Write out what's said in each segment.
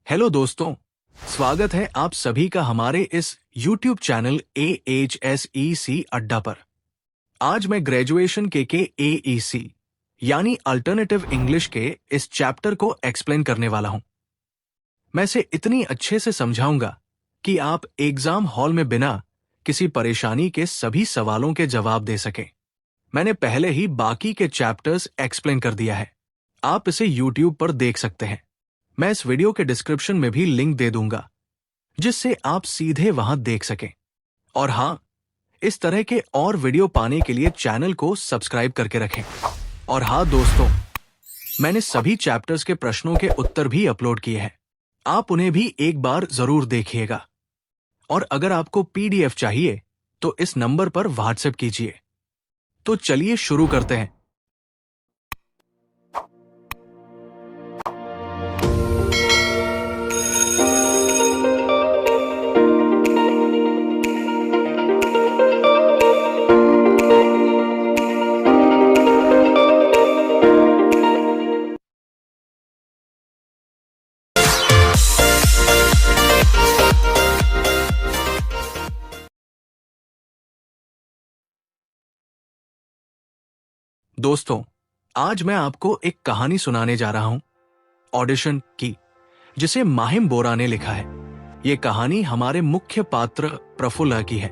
Hello दोस्तों, स्वागत है आप सभी का हमारे इस YouTube चैनल AHSEC अड्डा पर। आज मैं ग्रेजुएशन के AEC यानी अल्टरनेटिव इंग्लिश के इस चैप्टर को एक्सप्लेन करने वाला हूं। मैं इसे इतनी अच्छे से समझाऊंगा कि आप एग्जाम हॉल में बिना किसी परेशानी के सभी सवालों के जवाब दे सकें। मैंने पहले ही बाकी के चैप्टर्स एक्सप्लेन कर दिया है, आप इसे YouTube पर देख सकते हैं। मैं इस वीडियो के डिस्क्रिप्शन में भी लिंक दे दूंगा जिससे आप सीधे वहां देख सकें। और हां, इस तरह के और वीडियो पाने के लिए चैनल को सब्सक्राइब करके रखें। और हां दोस्तों, मैंने सभी चैप्टर्स के प्रश्नों के उत्तर भी अपलोड किए हैं, आप उन्हें भी एक बार जरूर देखिएगा। और अगर आपको PDF चाहिए तो इस नंबर पर व्हाट्सएप कीजिए। तो चलिए शुरू करते हैं। दोस्तों, आज मैं आपको एक कहानी सुनाने जा रहा हूं, ऑडिशन की, जिसे माहिम बोरा ने लिखा है। ये कहानी हमारे मुख्य पात्र प्रफुल्ल की है,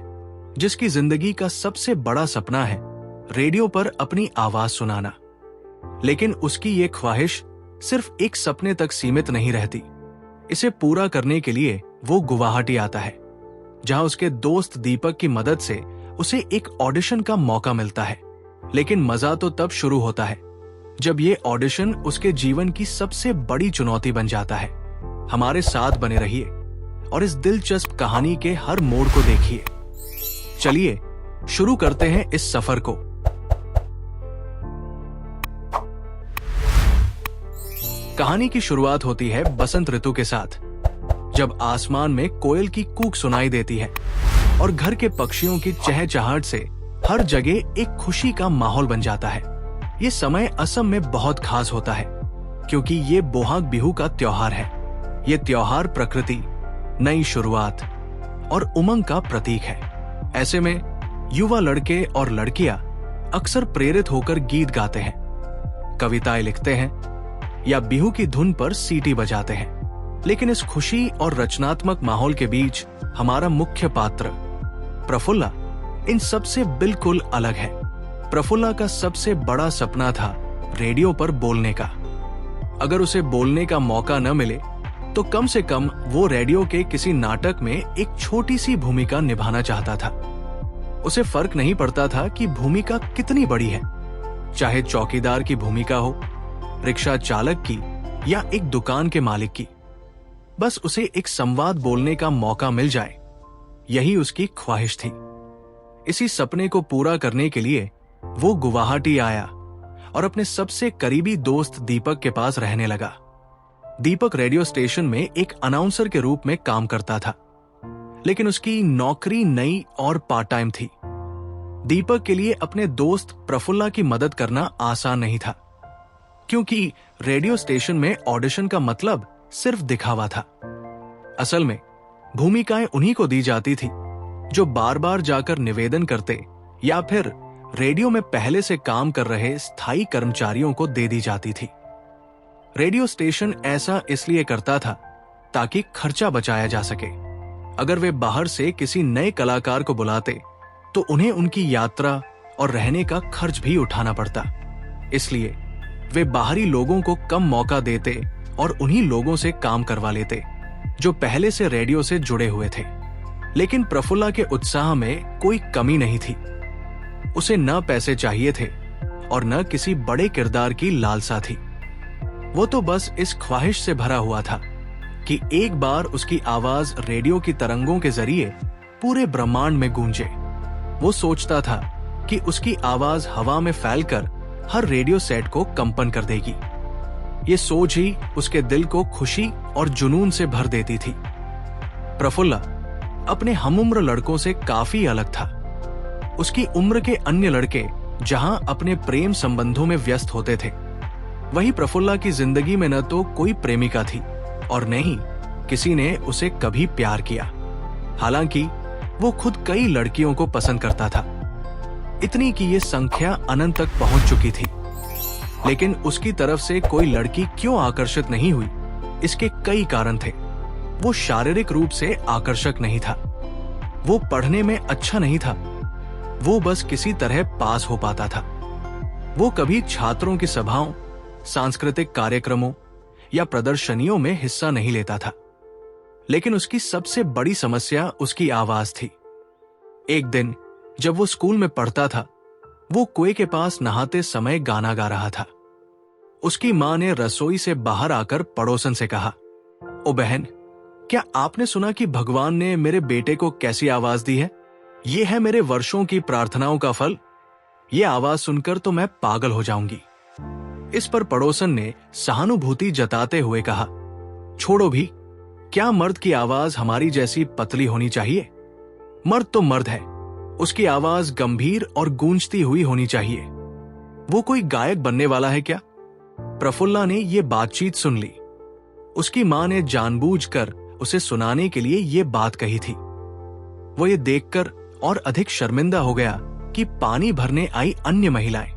जिसकी जिंदगी का सबसे बड़ा सपना है रेडियो पर अपनी आवाज सुनाना। लेकिन उसकी ये ख्वाहिश सिर्फ एक सपने तक सीमित नहीं रहती। इसे पूरा करने के लिए वो गुवाहाटी आता है, जहां उसके दोस्त दीपक की मदद से उसे एक ऑडिशन का मौका मिलता है। लेकिन मजा तो तब शुरू होता है जब ये ऑडिशन उसके जीवन की सबसे बड़ी चुनौती बन जाता है। हमारे साथ बने रहिए और इस दिलचस्प कहानी के हर मोड़ को देखिए। चलिए शुरू करते हैं इस सफर को। कहानी की शुरुआत होती है बसंत ऋतु के साथ, जब आसमान में कोयल की कूक सुनाई देती है और घर के पक्षियों की चहचहाहट से हर जगह एक खुशी का माहौल बन जाता है। ये समय असम में बहुत खास होता है क्योंकि ये बोहाग बिहू का त्योहार है। ये त्योहार प्रकृति, नई शुरुआत और उमंग का प्रतीक है। ऐसे में युवा लड़के और लड़कियां अक्सर प्रेरित होकर गीत गाते हैं, कविताएं लिखते हैं या बिहू की धुन पर सीटी बजाते हैं। लेकिन इस खुशी और रचनात्मक माहौल के बीच हमारा मुख्य पात्र प्रफुल्ल इन सबसे बिल्कुल अलग है। प्रफुल्ल का सबसे बड़ा सपना था रेडियो पर बोलने का। अगर उसे बोलने का मौका न मिले तो कम से कम वो रेडियो के किसी नाटक में एक छोटी सी भूमिका निभाना चाहता था। उसे फर्क नहीं पड़ता था कि भूमिका कितनी बड़ी है, चाहे चौकीदार की भूमिका हो, रिक्शा चालक की या एक दुकान के मालिक की। बस उसे एक संवाद बोलने का मौका मिल जाए, यही उसकी ख्वाहिश थी। इसी सपने को पूरा करने के लिए वो गुवाहाटी आया और अपने सबसे करीबी दोस्त दीपक के पास रहने लगा। दीपक रेडियो स्टेशन में एक अनाउंसर के रूप में काम करता था, लेकिन उसकी नौकरी नई और पार्ट टाइम थी। दीपक के लिए अपने दोस्त प्रफुल्ल की मदद करना आसान नहीं था, क्योंकि रेडियो स्टेशन में ऑडिशन का मतलब सिर्फ दिखावा था। असल में भूमिकाएं उन्हीं को दी जाती थी जो बार बार जाकर निवेदन करते या फिर रेडियो में पहले से काम कर रहे स्थायी कर्मचारियों को दे दी जाती थी। रेडियो स्टेशन ऐसा इसलिए करता था ताकि खर्चा बचाया जा सके। अगर वे बाहर से किसी नए कलाकार को बुलाते तो उन्हें उनकी यात्रा और रहने का खर्च भी उठाना पड़ता। इसलिए वे बाहरी लोगों को कम मौका देते और उन्हीं लोगों से काम करवा लेते जो पहले से रेडियो से जुड़े हुए थे। लेकिन प्रफुल्ल के उत्साह में कोई कमी नहीं थी। उसे न पैसे चाहिए थे और न किसी बड़े किरदार की लालसा थी। वो तो बस इस ख्वाहिश से भरा हुआ था कि एक बार उसकी आवाज रेडियो की तरंगों के जरिए पूरे ब्रह्मांड में गूंजे। वो सोचता था कि उसकी आवाज हवा में फैलकर हर रेडियो सेट को कंपन कर देगी। ये सोच ही उसके दिल को खुशी और जुनून से भर देती थी। प्रफुल्ल अपने हमउम्र लड़कों से काफी अलग था। उसकी उम्र के अन्य लड़के जहां अपने प्रेम संबंधों में व्यस्त होते थे, वहीं प्रफुल्ल की जिंदगी में न तो कोई प्रेमिका थी और न ही किसी ने उसे कभी प्यार किया। हालांकि वो खुद कई लड़कियों को पसंद करता था, इतनी कि ये संख्या अनंत तक पहुंच चुकी थी। लेकिन उसकी तरफ से कोई लड़की क्यों आकर्षित नहीं हुई, इसके कई कारण थे। वो शारीरिक रूप से आकर्षक नहीं था, वो पढ़ने में अच्छा नहीं था, वो बस किसी तरह पास हो पाता था। वो कभी छात्रों की सभाओं, सांस्कृतिक कार्यक्रमों या प्रदर्शनियों में हिस्सा नहीं लेता था। लेकिन उसकी सबसे बड़ी समस्या उसकी आवाज थी। एक दिन जब वो स्कूल में पढ़ता था, वो कुएं के पास नहाते समय गाना गा रहा था। उसकी मां ने रसोई से बाहर आकर पड़ोसन से कहा, ओ बहन, क्या आपने सुना कि भगवान ने मेरे बेटे को कैसी आवाज दी है? ये है मेरे वर्षों की प्रार्थनाओं का फल। ये आवाज सुनकर तो मैं पागल हो जाऊंगी। इस पर पड़ोसन ने सहानुभूति जताते हुए कहा, छोड़ो भी, क्या मर्द की आवाज हमारी जैसी पतली होनी चाहिए? मर्द तो मर्द है, उसकी आवाज गंभीर और गूंजती हुई होनी चाहिए। वो कोई गायक बनने वाला है क्या? प्रफुल्ला ने ये बातचीत सुन ली। उसकी मां ने जानबूझकर उसे सुनाने के लिए ये बात कही थी। वो ये देखकर और अधिक शर्मिंदा हो गया कि पानी भरने आई अन्य महिलाएं,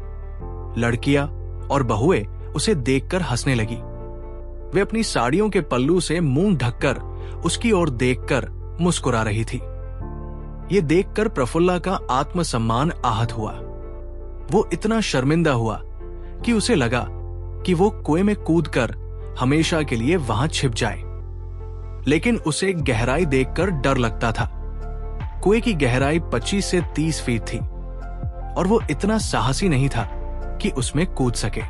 लड़कियां और बहुएं उसे देखकर हंसने लगी। वे अपनी साड़ियों के पल्लू से मुंह ढककर उसकी ओर देखकर मुस्कुरा रही थी। ये देखकर प्रफुल्ला का आत्मसम्मान आहत हुआ। वो इतना शर्मिंदा हुआ कि उसे लगा कि वो कुएं में कूदकर हमेशा के लिए वहां छिप जाए। लेकिन उसे गहराई देखकर डर लगता था। कुएं की गहराई 25 से 30 फीट थी और वो इतना साहसी नहीं था कि उसमें कूद सके।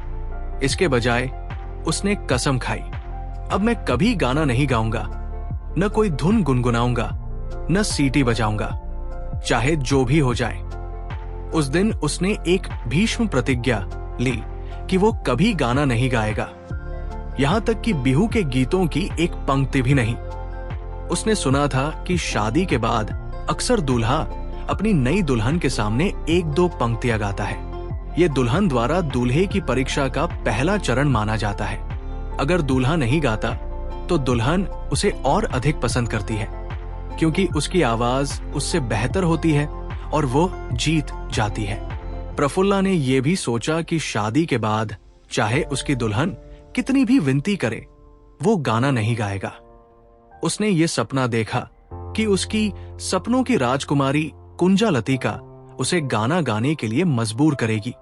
इसके बजाय उसने कसम खाई, अब मैं कभी गाना नहीं गाऊंगा, न कोई धुन गुनगुनाऊंगा, न सीटी बजाऊंगा, चाहे जो भी हो जाए। उस दिन उसने एक भीष्म प्रतिज्ञा ली कि वो कभी गाना नहीं गाएगा, यहां तक कि बिहू के गीतों की एक पंक्ति भी नहीं। उसने सुना था कि शादी के बाद अक्सर दूल्हा अपनी नई दुल्हन के सामने 1-2 पंक्तियां गाता है। ये दुल्हन द्वारा दूल्हे की परीक्षा का पहला चरण माना जाता है। अगर दूल्हा नहीं गाता तो दुल्हन उसे और अधिक पसंद करती है, क्योंकि उसकी आवाज उससे बेहतर होती है और वो जीत जाती है। प्रफुल्ला ने यह भी सोचा कि शादी के बाद चाहे उसकी दुल्हन कितनी भी विनती करे, वो गाना नहीं गाएगा। उसने ये सपना देखा कि उसकी सपनों की राजकुमारी कुंजा लतिका उसे गाना गाने के लिए मजबूर करेगी,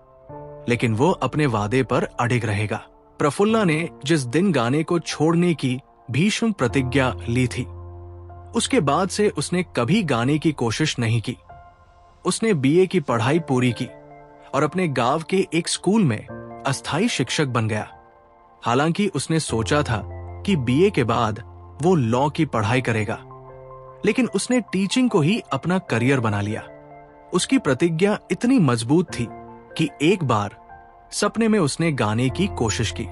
लेकिन वो अपने वादे पर अडिग रहेगा। प्रफुल्ला ने जिस दिन गाने को छोड़ने की भीष्म प्रतिज्ञा ली थी, उसके बाद से उसने कभी गाने की कोशिश नहीं की। उसने बीए की पढ़ाई पूरी की और अपने गांव के एक स्कूल में अस्थायी शिक्षक बन गया। हालांकि उसने सोचा था कि बीए के बाद वो लॉ की पढ़ाई करेगा, लेकिन उसने टीचिंग को ही अपना करियर बना लिया। उसकी प्रतिज्ञा इतनी मजबूत थी कि एक बार सपने में उसने गाने की कोशिश की,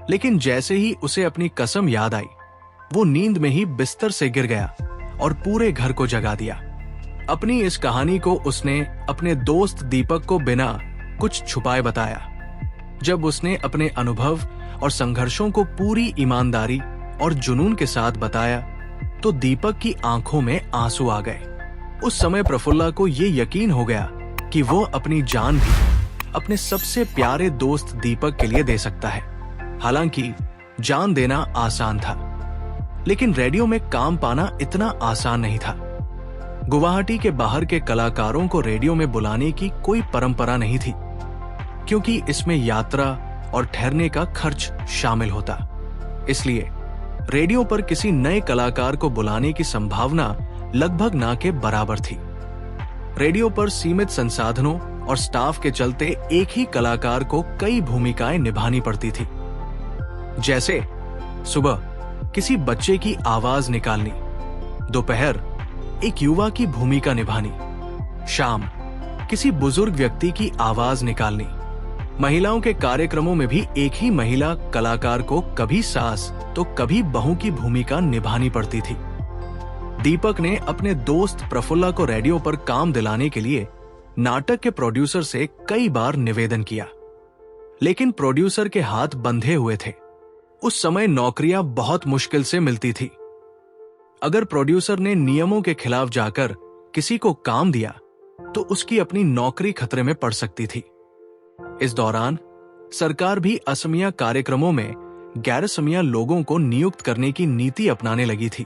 लेकिन जैसे ही उसे अपनी कसम याद आई, वो नींद में ही बिस्तर से गिर गया और पूरे घर को जगा दिया। अपनी इस कहानी को उसने अपने दोस्त दीपक को बिना कुछ छुपाए बताया। जब उसने अपने अनुभव और संघर्षों को पूरी ईमानदारी और जुनून के साथ बताया, तो दीपक की आंखों में आंसू आ गए। उस समय प्रफुल्ला को ये यकीन हो गया कि वो अपनी जान भी अपने सबसे प्यारे दोस्त दीपक के लिए दे सकता है। हालांकि जान देना आसान था, लेकिन रेडियो में काम पाना इतना आसान नहीं था। गुवाहाटी के बाहर के कलाकारों को रेडियो में बुलाने की कोई परंपरा नहीं थी, क्योंकि इसमें यात्रा और ठहरने का खर्च शामिल होता। इसलिए रेडियो पर किसी नए कलाकार को बुलाने की संभावना लगभग ना के बराबर थी। रेडियो पर सीमित संसाधनों और स्टाफ के चलते एक ही कलाकार को कई भूमिकाएं निभानी पड़ती थी। जैसे सुबह किसी बच्चे की आवाज निकालनी, दोपहर एक युवा की भूमिका निभानी, शाम किसी बुजुर्ग व्यक्ति की आवाज निकालनी। महिलाओं के कार्यक्रमों में भी एक ही महिला कलाकार को कभी सास तो कभी बहू की भूमिका निभानी पड़ती थी। दीपक ने अपने दोस्त प्रफुल्ला को रेडियो पर काम दिलाने के लिए नाटक के प्रोड्यूसर से कई बार निवेदन किया, लेकिन प्रोड्यूसर के हाथ बंधे हुए थे। उस समय नौकरियां बहुत मुश्किल से मिलती थी। अगर प्रोड्यूसर ने नियमों के खिलाफ जाकर किसी को काम दिया तो उसकी अपनी नौकरी खतरे में पड़ सकती थी। इस दौरान सरकार भी असमिया कार्यक्रमों में गैर असमिया लोगों को नियुक्त करने की नीति अपनाने लगी थी,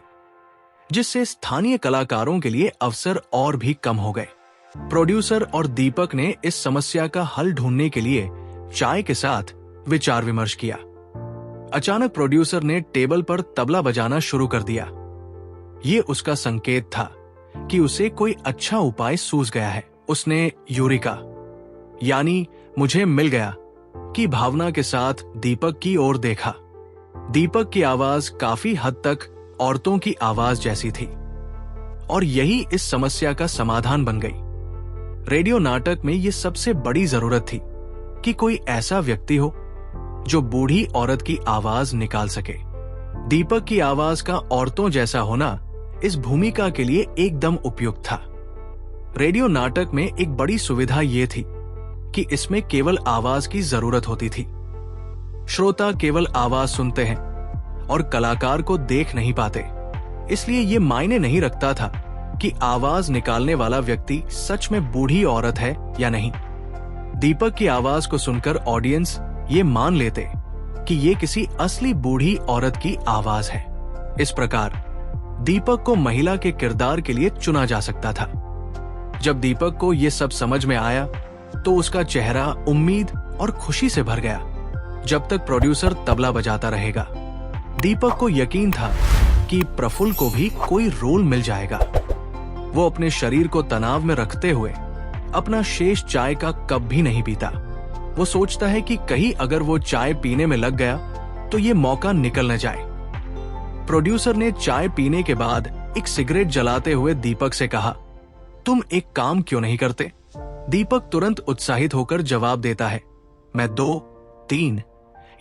जिससे स्थानीय कलाकारों के लिए अवसर और भी कम हो गए। प्रोड्यूसर और दीपक ने इस समस्या का हल ढूंढने के लिए चाय के साथ विचार विमर्श किया। अचानक प्रोड्यूसर ने टेबल पर तबला बजाना शुरू कर दिया। ये उसका संकेत था कि उसे कोई अच्छा उपाय सूझ गया है। उसने यूरिका यानी मुझे मिल गया की भावना के साथ दीपक की ओर देखा। दीपक की आवाज काफी हद तक औरतों की आवाज जैसी थी और यही इस समस्या का समाधान बन गई। रेडियो नाटक में यह सबसे बड़ी जरूरत थी कि कोई ऐसा व्यक्ति हो जो बूढ़ी औरत की आवाज निकाल सके। दीपक की आवाज का औरतों जैसा होना इस भूमिका के लिए एकदम उपयुक्त था। रेडियो नाटक में एक बड़ी सुविधा यह थी कि इसमें केवल आवाज की जरूरत होती थी। श्रोता केवल आवाज सुनते हैं और कलाकार को देख नहीं पाते, इसलिए यह मायने नहीं रखता था कि आवाज निकालने वाला व्यक्ति सच में बूढ़ी औरत है या नहीं। दीपक की आवाज को सुनकर ऑडियंस ये मान लेते कि ये किसी असली बूढ़ी औरत की आवाज है। इस प्रकार दीपक को महिला के किरदार के लिए चुना जा सकता था। जब दीपक को यह सब समझ में आया तो उसका चेहरा उम्मीद और खुशी से भर गया। जब तक प्रोड्यूसर तबला बजाता रहेगा, दीपक को यकीन था कि प्रफुल्ल को भी कोई रोल मिल जाएगा। वो अपने शरीर को तनाव में रखते हुए अपना शेष चाय का कप भी नहीं पीता। वो सोचता है कि कहीं अगर वो चाय पीने में लग गया तो ये मौका निकल न जाए। प्रोड्यूसर ने चाय पीने के बाद एक सिगरेट जलाते हुए दीपक से कहा, तुम एक काम क्यों नहीं करते? दीपक तुरंत उत्साहित होकर जवाब देता है, मैं 2, 3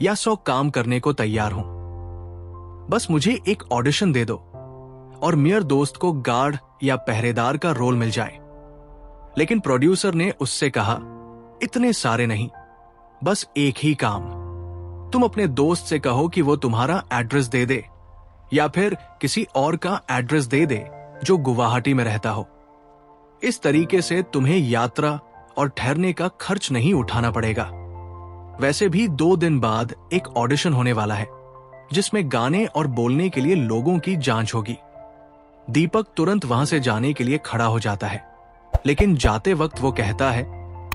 या 100 काम करने को तैयार हूं। बस मुझे एक ऑडिशन दे दो और मेयर दोस्त को गार्ड या पहरेदार का रोल मिल जाए। लेकिन प्रोड्यूसर ने उससे कहा, इतने सारे नहीं, बस एक ही काम। तुम अपने दोस्त से कहो कि वो तुम्हारा एड्रेस दे दे या फिर किसी और का एड्रेस दे दे जो गुवाहाटी में रहता हो। इस तरीके से तुम्हें यात्रा और ठहरने का खर्च नहीं उठाना पड़ेगा। वैसे भी 2 दिन बाद एक ऑडिशन होने वाला है जिसमें गाने और बोलने के लिए लोगों की जांच होगी। दीपक तुरंत वहां से जाने के लिए खड़ा हो जाता है, लेकिन जाते वक्त वो कहता है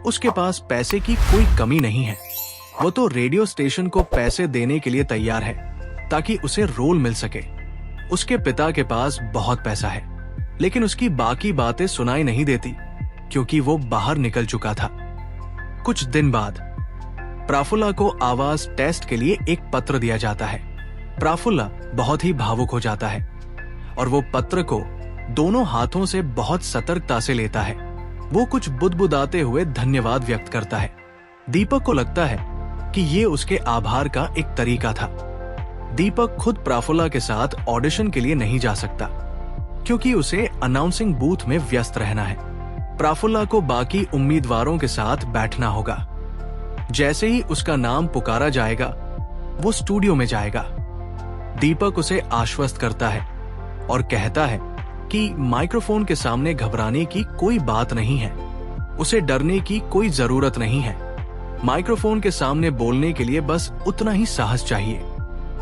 उसके पास पैसे की कोई कमी नहीं है। वो तो रेडियो स्टेशन को पैसे देने के लिए तैयार है ताकि उसे रोल मिल सके। उसके पिता के पास बहुत पैसा है, लेकिन उसकी बाकी बातें सुनाई नहीं देती क्योंकि वो बाहर निकल चुका था। कुछ दिन बाद प्रफुल्ल को आवाज टेस्ट के लिए एक पत्र दिया जाता है। प्रफुल्ल बहुत ही भावुक हो जाता है और वो पत्र को दोनों हाथों से बहुत सतर्कता से लेता है। वो कुछ बुदबुदाते हुए धन्यवाद व्यक्त करता है। दीपक को लगता है कि ये उसके आभार का एक तरीका था। दीपक खुद प्रफुल्ल के साथ ऑडिशन के लिए नहीं जा सकता क्योंकि उसे अनाउंसिंग बूथ में व्यस्त रहना है। प्रफुल्ल को बाकी उम्मीदवारों के साथ बैठना होगा। जैसे ही उसका नाम पुकारा जाएगा, वो स्टूडियो में जाएगा। दीपक उसे आश्वस्त करता है और कहता है कि माइक्रोफोन के सामने घबराने की कोई बात नहीं है, उसे डरने की कोई जरूरत नहीं है। माइक्रोफोन के सामने बोलने के लिए बस उतना ही साहस चाहिए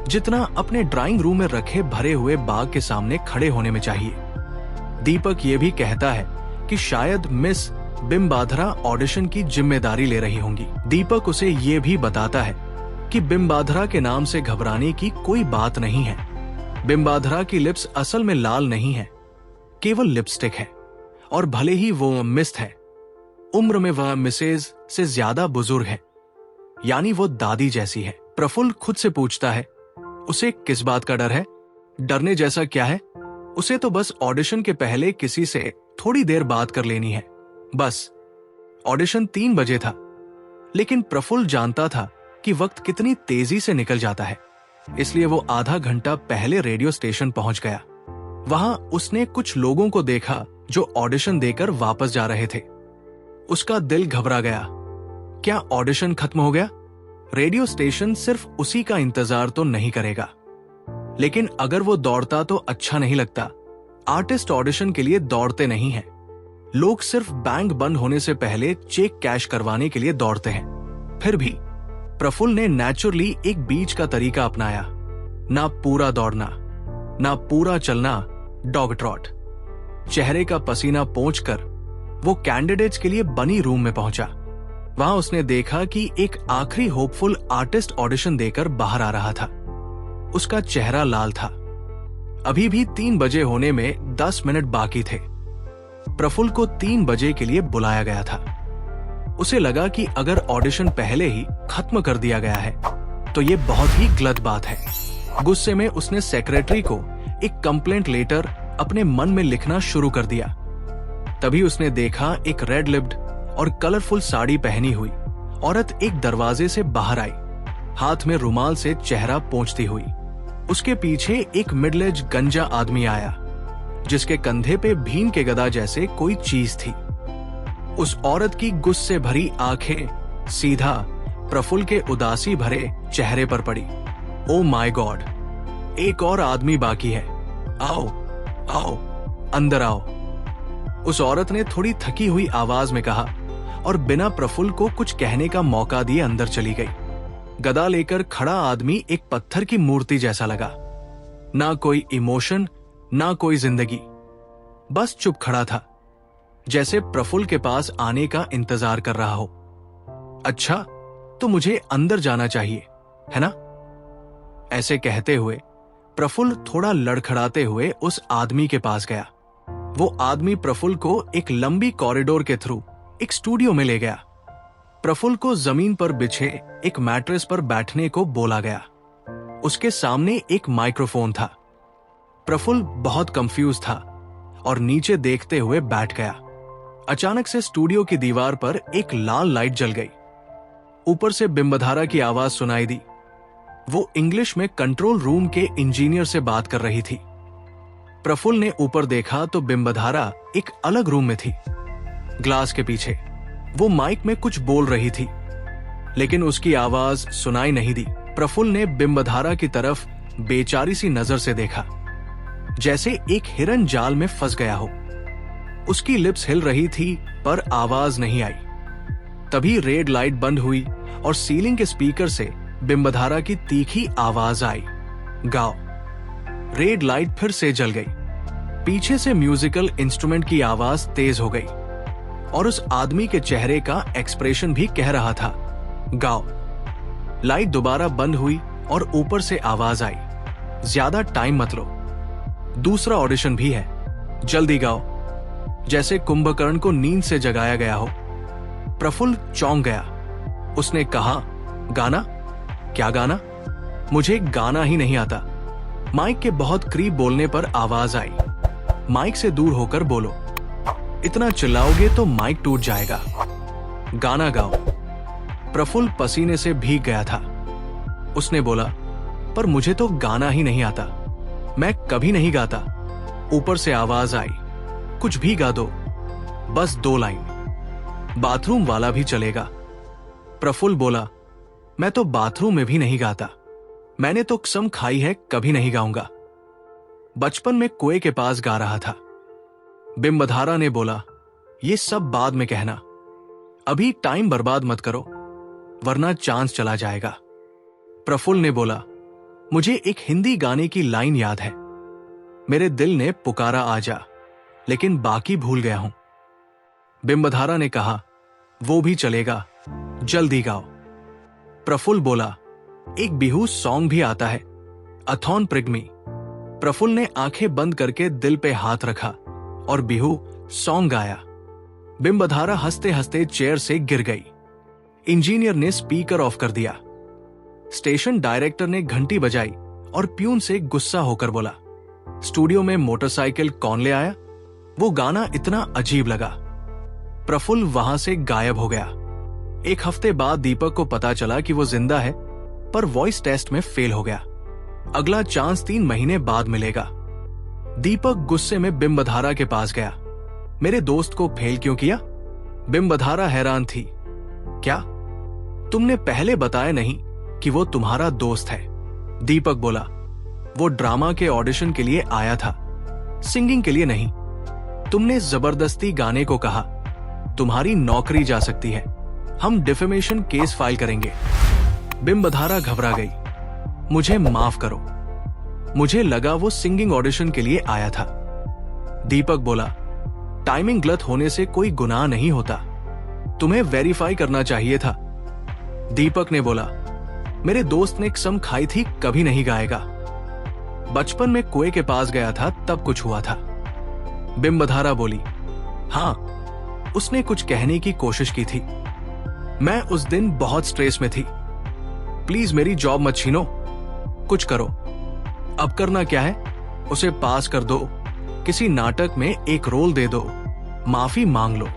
जितना अपने ड्राइंग रूम में रखे भरे हुए बाग के सामने खड़े होने में चाहिए। दीपक ये भी कहता है कि शायद मिस बिम्बाधरा ऑडिशन की जिम्मेदारी ले रही होंगी। दीपक उसे ये भी बताता है कि बिम्बाधरा के नाम से घबराने की कोई बात नहीं है। बिम्बाधरा की लिप्स असल में लाल नहीं है, केवल लिपस्टिक है, और भले ही वो मिस है, उम्र में वह मिसेज से ज्यादा बुजुर्ग है, यानी वो दादी जैसी है। प्रफुल्ल खुद से पूछता है, उसे किस बात का डर है? डरने जैसा क्या है? उसे तो बस ऑडिशन के पहले किसी से थोड़ी देर बात कर लेनी है, बस। ऑडिशन 3 बजे था, लेकिन प्रफुल्ल जानता था कि वक्त कितनी तेजी से निकल जाता है, इसलिए वो आधा घंटा पहले रेडियो स्टेशन पहुंच गया। वहां उसने कुछ लोगों को देखा जो ऑडिशन देकर वापस जा रहे थे। उसका दिल घबरा गया। क्या ऑडिशन खत्म हो गया? रेडियो स्टेशन सिर्फ उसी का इंतजार तो नहीं करेगा, लेकिन अगर वो दौड़ता तो अच्छा नहीं लगता। आर्टिस्ट ऑडिशन के लिए दौड़ते नहीं हैं। लोग सिर्फ बैंक बंद होने से पहले चेक कैश करवाने के लिए दौड़ते हैं। फिर भी प्रफुल्ल ने नेचुरली एक बीच का तरीका अपनाया। ना पूरा दौड़ना, ना पूरा चलना, डॉग ट्रॉट। चेहरे का पसीना पोंछकर वो कैंडिडेट्स के लिए बनी रूम में पहुंचा। वहां उसने देखा कि एक आखिरी होपफुल आर्टिस्ट ऑडिशन देकर बाहर आ रहा था। उसका चेहरा लाल था। अभी भी 3 बजे होने में 10 मिनट बाकी थे। प्रफुल्ल को 3 बजे के लिए बुलाया गया था। उसे लगा कि अगर ऑडिशन पहले ही खत्म कर दिया गया है तो ये बहुत ही गलत बात है। गुस्से में उसने सेक्रेटरी को एक कंप्लेंट लेटर अपने मन में लिखना शुरू कर दिया। तभी उसने देखा एक रेड लिप्ड और कलरफुल साड़ी पहनी हुई औरत एक दरवाजे से बाहर आई, हाथ में रुमाल से चेहरा पोंछती हुई। उसके पीछे एक मिडिल एज गंजा आदमी आया जिसके कंधे पे भीम के गदा जैसे कोई चीज थी। उस औरत की गुस्से भरी आंखें सीधा प्रफुल्ल के उदासी भरे चेहरे पर पड़ी। ओ माय गॉड, एक और आदमी बाकी है। आओ आओ, अंदर आओ, उस औरत ने थोड़ी थकी हुई आवाज में कहा और बिना प्रफुल्ल को कुछ कहने का मौका दिए अंदर चली गई। गदा लेकर खड़ा आदमी एक पत्थर की मूर्ति जैसा लगा। ना कोई इमोशन, ना कोई जिंदगी, बस चुप खड़ा था, जैसे प्रफुल्ल के पास आने का इंतजार कर रहा हो। अच्छा, तो मुझे अंदर जाना चाहिए, है ना? ऐसे कहते हुए प्रफुल्ल थोड़ा लड़खड़ाते हुए उस आदमी के पास गया। वो आदमी प्रफुल्ल को एक लंबी कॉरिडोर के थ्रू एक स्टूडियो में ले गया। प्रफुल्ल को जमीन पर बिछे एक मैट्रेस पर बैठने को बोला गया। उसके सामने एक माइक्रोफोन था। प्रफुल्ल बहुत कंफ्यूज था और नीचे देखते हुए बैठ गया। अचानक से स्टूडियो की दीवार पर एक लाल लाइट जल गई। ऊपर से बिंबधारा की आवाज सुनाई दी। वो इंग्लिश में कंट्रोल रूम के इंजीनियर से बात कर रही थी। प्रफुल्ल ने ऊपर देखा तो बिंबधारा एक अलग रूम में थी। ग्लास के पीछे वो माइक में कुछ बोल रही थी, लेकिन उसकी आवाज सुनाई नहीं दी। प्रफुल्ल ने बिंबधारा की तरफ बेचारी सी नजर से देखा, जैसे एक हिरन जाल में फंस गया हो। उसकी लिप्स हिल रही थी पर आवाज नहीं आई। तभी रेड लाइट बंद हुई और सीलिंग के स्पीकर से बिंबधारा की तीखी आवाज आई, गाओ। रेड लाइट फिर से जल गई। पीछे से म्यूजिकल इंस्ट्रूमेंट की आवाज तेज हो गई और उस आदमी के चेहरे का एक्सप्रेशन भी कह रहा था, गाओ। लाइट दोबारा बंद हुई और ऊपर से आवाज आई, ज्यादा टाइम मत लो, दूसरा ऑडिशन भी है, जल्दी गाओ। जैसे कुंभकर्ण को नींद से जगाया गया हो। प्रफुल्ल चौंक गया। उसने कहा, गाना? क्या गाना? मुझे गाना ही नहीं आता। माइक के बहुत करीब बोलने पर आवाज आई, माइक से दूर होकर बोलो, इतना चिल्लाओगे तो माइक टूट जाएगा, गाना गाओ। प्रफुल्ल पसीने से भीग गया था। उसने बोला, पर मुझे तो गाना ही नहीं आता, मैं कभी नहीं गाता। ऊपर से आवाज आई, कुछ भी गा दो, बस 2 लाइन, बाथरूम वाला भी चलेगा। प्रफुल्ल बोला, मैं तो बाथरूम में भी नहीं गाता, मैंने तो कसम खाई है कभी नहीं गाऊंगा। बचपन में कुएं के पास गा रहा था। बिंबधारा ने बोला, ये सब बाद में कहना, अभी टाइम बर्बाद मत करो वरना चांस चला जाएगा। प्रफुल्ल ने बोला, मुझे एक हिंदी गाने की लाइन याद है, मेरे दिल ने पुकारा आजा, लेकिन बाकी भूल गया हूं। बिंबधारा ने कहा, वो भी चलेगा, जल्दी गाओ। प्रफुल्ल बोला, एक बिहू सॉन्ग भी आता है, अथॉन प्रिग्मी। प्रफुल्ल ने आंखें बंद करके दिल पे हाथ रखा और बिहू सॉन्ग गाया। बिंबधारा हंसते हंसते चेयर से गिर गई। इंजीनियर ने स्पीकर ऑफ कर दिया। स्टेशन डायरेक्टर ने घंटी बजाई और प्यून से गुस्सा होकर बोला, स्टूडियो में मोटरसाइकिल कौन ले आया? वो गाना इतना अजीब लगा। प्रफुल्ल वहां से गायब हो गया। 1 हफ्ते बाद दीपक को पता चला कि वो जिंदा है, पर वॉइस टेस्ट में फेल हो गया। अगला चांस 3 महीने बाद मिलेगा। दीपक गुस्से में बिंबधारा के पास गया, मेरे दोस्त को फेल क्यों किया? बिंबधारा हैरान थी, क्या तुमने पहले बताया नहीं कि वो तुम्हारा दोस्त है। दीपक बोला, वो ड्रामा के ऑडिशन के लिए आया था, सिंगिंग के लिए नहीं। तुमने जबरदस्ती गाने को कहा। तुम्हारी नौकरी जा सकती है। हम डिफेमेशन केस फाइल करेंगे। बिंबधारा घबरा गई। मुझे माफ करो, मुझे लगा वो सिंगिंग ऑडिशन के लिए आया था। दीपक बोला, टाइमिंग गलत होने से कोई गुनाह नहीं होता, तुम्हें वेरीफाई करना चाहिए था। दीपक ने बोला, मेरे दोस्त ने कसम खाई थी कभी नहीं गाएगा। बचपन में कुएं के पास गया था तब कुछ हुआ था। बिंबधारा बोली, हाँ, उसने कुछ कहने की कोशिश की थी। मैं उस दिन बहुत स्ट्रेस में थी। प्लीज मेरी जॉब मत छीनो, कुछ करो। अब करना क्या है, उसे पास कर दो, किसी नाटक में एक रोल दे दो, माफी मांग लो।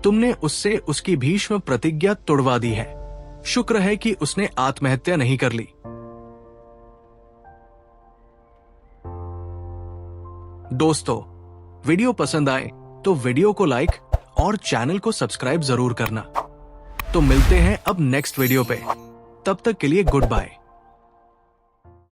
तुमने उससे उसकी भीष्म प्रतिज्ञा तोड़वा दी है। शुक्र है कि उसने आत्महत्या नहीं कर ली। दोस्तों, वीडियो पसंद आए तो वीडियो को लाइक और चैनल को सब्सक्राइब जरूर करना। तो मिलते हैं अब नेक्स्ट वीडियो पे। तब तक के लिए गुड बाय।